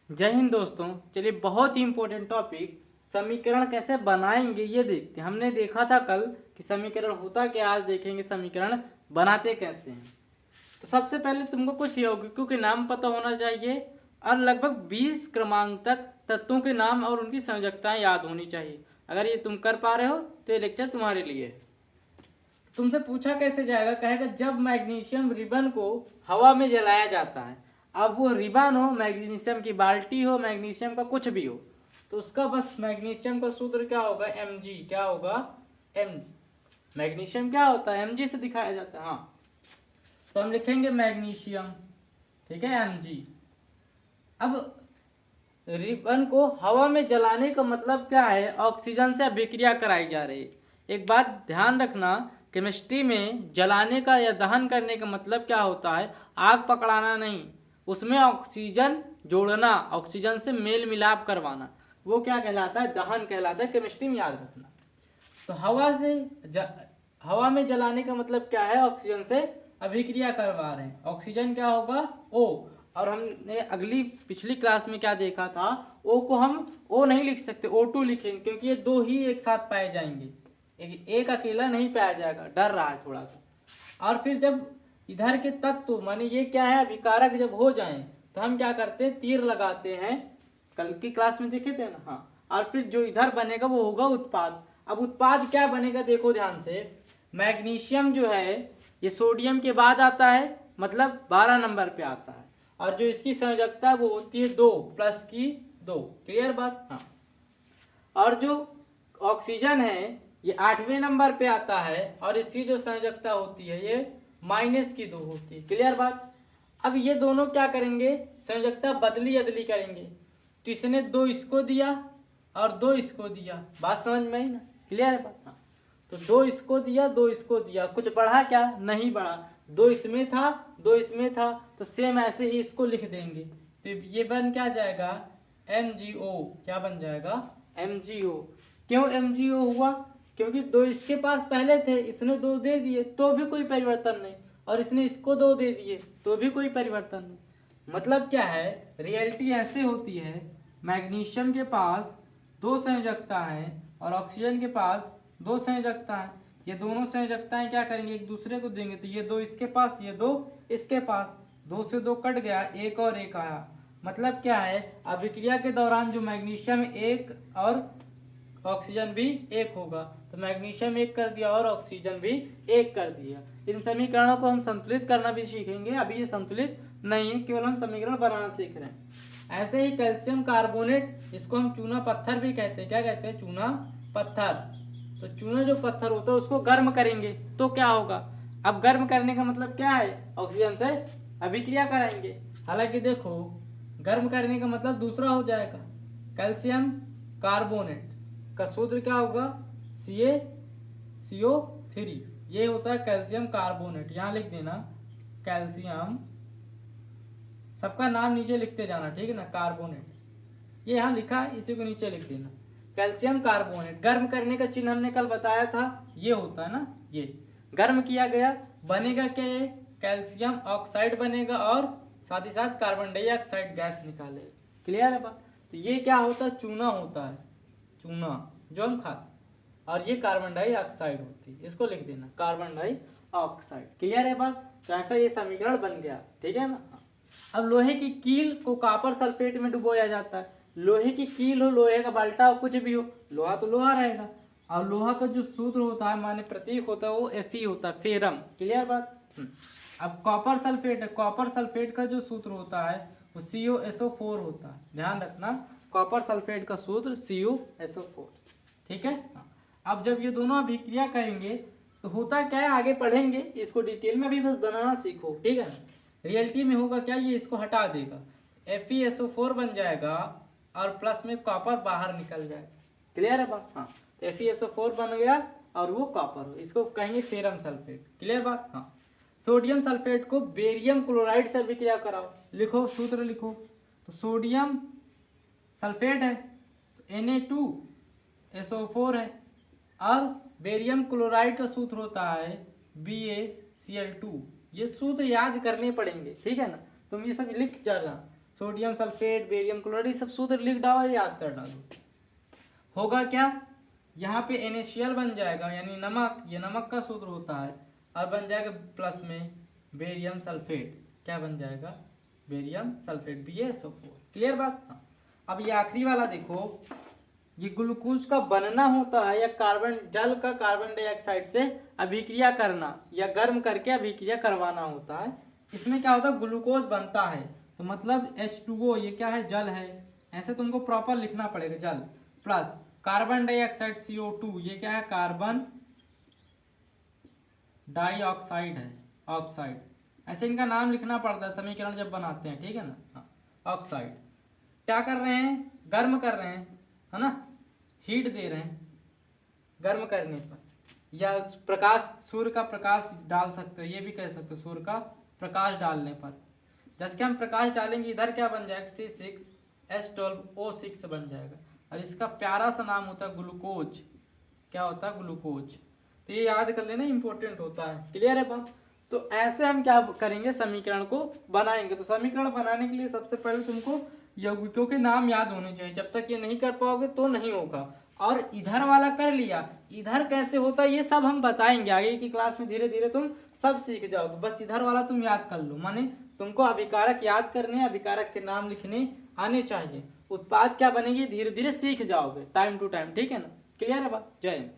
जय हिंद दोस्तों। चलिए बहुत ही इम्पोर्टेंट टॉपिक समीकरण कैसे बनाएंगे ये देखते हैं। हमने देखा था कल कि समीकरण होता क्या, आज देखेंगे समीकरण बनाते कैसे हैं। तो सबसे पहले तुमको कुछ यौगिकों के नाम पता होना चाहिए और लगभग 20 क्रमांक तक तत्वों के नाम और उनकी संयोजकताएं याद होनी चाहिए। अगर ये तुम कर पा रहे हो तो ये लेक्चर तुम्हारे लिए है। तुमसे पूछा कैसे जाएगा, कहेगा जब मैग्नीशियम रिबन को हवा में जलाया जाता है। अब वो रिबन हो, मैग्नीशियम की बाल्टी हो, मैग्नीशियम का कुछ भी हो, तो उसका बस मैग्नीशियम का सूत्र क्या होगा, Mg। क्या होगा, Mg। मैग्नीशियम क्या होता है, Mg से दिखाया जाता है। हाँ, तो हम लिखेंगे मैग्नीशियम, ठीक है, Mg। अब रिबन को हवा में जलाने का मतलब क्या है, ऑक्सीजन से अभिक्रिया कराई जा रही है। एक बात ध्यान रखना, केमिस्ट्री में जलाने का या दहन करने का मतलब क्या होता है, आग पकड़ाना नहीं, उसमें ऑक्सीजन जोड़ना, ऑक्सीजन से मेल मिलाप करवाना, वो क्या कहलाता है, दहन कहलाता है। केमिस्ट्री में याद रखना। तो हवा में जलाने का मतलब क्या है, ऑक्सीजन से अभिक्रिया करवा रहे हैं। ऑक्सीजन क्या होगा, O। और हमने पिछली क्लास में क्या देखा था, O को हम O नहीं लिख सकते, O2 लिखेंगे, क्योंकि ये दो ही एक साथ पाए जाएंगे, एक अकेला नहीं पाया जाएगा, डर रहा है थोड़ा सा। और फिर जब इधर के तत्व माने ये क्या है, अभिकारक जब हो जाएं तो हम क्या करते हैं, तीर लगाते हैं, कल की क्लास में देखे थे ना। हाँ, और फिर जो इधर बनेगा वो होगा उत्पाद। अब उत्पाद क्या बनेगा, देखो ध्यान से। मैग्नीशियम जो है ये सोडियम के बाद आता है, मतलब 12 नंबर पे आता है, और जो इसकी संयोजकता वो होती है 2 प्लस की 2। क्लियर बात। हाँ, और जो ऑक्सीजन है ये 8वें नंबर पे आता है, और इसकी जो संयोजकता होती है ये माइनस की 2 होती है। क्लियर बात। अब ये दोनों क्या करेंगे, संयोजकता बदली अदली करेंगे। तो इसने 2 इसको दिया और 2 इसको दिया, बात समझ में आई ना, क्लियर है बात। हाँ, तो 2 इसको दिया 2 इसको दिया, कुछ बढ़ा क्या, नहीं बढ़ा। 2 इसमें था 2 इसमें था, तो सेम ऐसे ही इसको लिख देंगे। तो ये बन क्या जाएगा, MgO। क्या बन जाएगा, MgO। क्यों MgO हुआ, क्योंकि 2 इसके पास पहले थे, इसने 2 दे दिए तो भी कोई परिवर्तन नहीं, और इसने इसको 2 दे दिए तो भी कोई परिवर्तन नहीं। मतलब क्या है, रियलिटी ऐसे होती है, मैग्नीशियम के पास 2 संयोजकता है और ऑक्सीजन के पास 2 संयोजकता है। ये दोनों संयोजकताएं क्या करेंगे, एक दूसरे को देंगे, तो ये 2 इसके पास, ये 2 इसके पास, 2 से 2 कट गया, एक और एक आया। मतलब क्या है, अभिक्रिया के दौरान जो मैग्नीशियम 1 और ऑक्सीजन भी 1 होगा, तो मैग्नीशियम 1 कर दिया और ऑक्सीजन भी 1 कर दिया। इन समीकरणों को हम संतुलित करना भी सीखेंगे, अभी ये संतुलित नहीं है, केवल हम समीकरण बनाना सीख रहे हैं। ऐसे ही कैल्शियम कार्बोनेट, इसको हम चूना पत्थर भी कहते हैं। क्या कहते हैं, चूना पत्थर। तो चूना जो पत्थर होता है उसको गर्म करेंगे तो क्या होगा, अब गर्म करने का मतलब क्या है, ऑक्सीजन से अभिक्रिया कराएंगे। हालांकि देखो, गर्म करने का मतलब दूसरा हो जाएगा। कैल्शियम कार्बोनेट का सूत्र क्या होगा, CaCO3, ये होता है कैल्शियम कार्बोनेट। यहाँ लिख देना कैल्शियम, सबका नाम नीचे लिखते जाना, ठीक है ना, कार्बोनेट। ये यहाँ लिखा है, इसी को नीचे लिख देना, कैल्शियम कार्बोनेट। गर्म करने का चिन्ह हमने कल बताया था, ये होता है ना, ये गर्म किया गया, बनेगा क्या, ये कैल्शियम ऑक्साइड बनेगा और साथ ही साथ कार्बन डाइऑक्साइड गैस निकालेगा। क्लियर है बात। तो ये क्या होता है, चूना होता है, चूना जो हम खाते, और ये कार्बन डाइऑक्साइड होती है, इसको लिख देना कार्बन डाइऑक्साइड। क्लियर है बात। तो ऐसा ये समीकरण बन गया, ठीक है ना। अब लोहे की कील को कॉपर सल्फेट में डुबोया जाता है। लोहे की कील हो, लोहे का बाल्टा हो, कुछ भी हो, लोहा तो लोहा रहेगा। और लोहा का जो सूत्र होता है, माने प्रतीक होता है, वो Fe होता है, फेरम। क्लियर बात। अब कॉपर सल्फेट है, कॉपर सल्फेट का जो सूत्र होता है वो CuSO4 होता है। ध्यान रखना, कॉपर सल्फेट का सूत्र CuSO4, ठीक है। अब जब ये दोनों अभिक्रिया करेंगे तो होता क्या है, आगे पढ़ेंगे इसको डिटेल में, भी बस बनाना सीखो, ठीक है ना। रियलिटी में होगा क्या, ये इसको हटा देगा, FeSO4 बन जाएगा और प्लस में कॉपर बाहर निकल जाएगा। क्लियर है बात। हाँ, तो FeSO4 बन गया और वो कॉपर हो, इसको कहेंगे फेरम सल्फेट। क्लियर बात। हाँ, सोडियम सल्फेट को बेरियम क्लोराइड से अभिक्रिया कराओ, लिखो सूत्र लिखो। तो सोडियम सल्फेट है तो Na2SO4 है, और बेरियम क्लोराइड का सूत्र होता है BaCl2। ये सूत्र याद करने पड़ेंगे, ठीक है ना, तुम ये सब लिख जाना। सोडियम सल्फेट, बेरियम क्लोराइड, सब सूत्र लिख डालो, याद कर डालो। होगा क्या, यहाँ पे NaCl बन जाएगा यानी नमक, ये नमक का सूत्र होता है, और बन जाएगा प्लस में बेरियम सल्फेट, क्या बन जाएगा, बेरियम सल्फेट BaSO4। क्लियर बात। हाँ। अब ये आखिरी वाला देखो, ये ग्लूकोज का बनना होता है या कार्बन, जल का कार्बन डाइऑक्साइड से अभिक्रिया करना या गर्म करके अभिक्रिया करवाना होता है। इसमें क्या होता है, ग्लूकोज बनता है, तो मतलब H2O, ये क्या है, जल है, ऐसे तुमको प्रॉपर लिखना पड़ेगा, जल प्लस कार्बन डाइऑक्साइड CO2, ये क्या है, कार्बन डाइऑक्साइड है, ऑक्साइड, ऐसे इनका नाम लिखना पड़ता है समीकरण जब बनाते हैं, ठीक है ना। हाँ, ऑक्साइड क्या कर रहे हैं, गर्म कर रहे हैं, है ना, हीट दे रहे हैं गर्म करने पर, या प्रकाश, सूर्य का प्रकाश डाल सकते हो, ये भी कह सकते हो सूर्य का प्रकाश डालने पर। जैसे कि हम प्रकाश डालेंगे, इधर क्या बन जाएगा, C6H12O6 बन जाएगा, और इसका प्यारा सा नाम होता है ग्लूकोज। क्या होता है, ग्लूकोज। तो ये याद कर लेना, इंपॉर्टेंट होता है। क्लियर है बात। तो ऐसे हम क्या करेंगे, समीकरण को बनाएंगे। तो समीकरण बनाने के लिए सबसे पहले तुमको यौगिकों के नाम याद होने चाहिए, जब तक ये नहीं कर पाओगे तो नहीं होगा। और इधर वाला कर लिया, इधर कैसे होता है ये सब हम बताएंगे आगे की क्लास में, धीरे धीरे तुम सब सीख जाओगे। बस इधर वाला तुम याद कर लो, माने तुमको अभिकारक याद करने, अभिकारक के नाम लिखने आने चाहिए। उत्पाद क्या बनेगी धीरे धीरे सीख जाओगे, टाइम टू टाइम, ठीक है ना। क्लियर है बात। जय हिंद।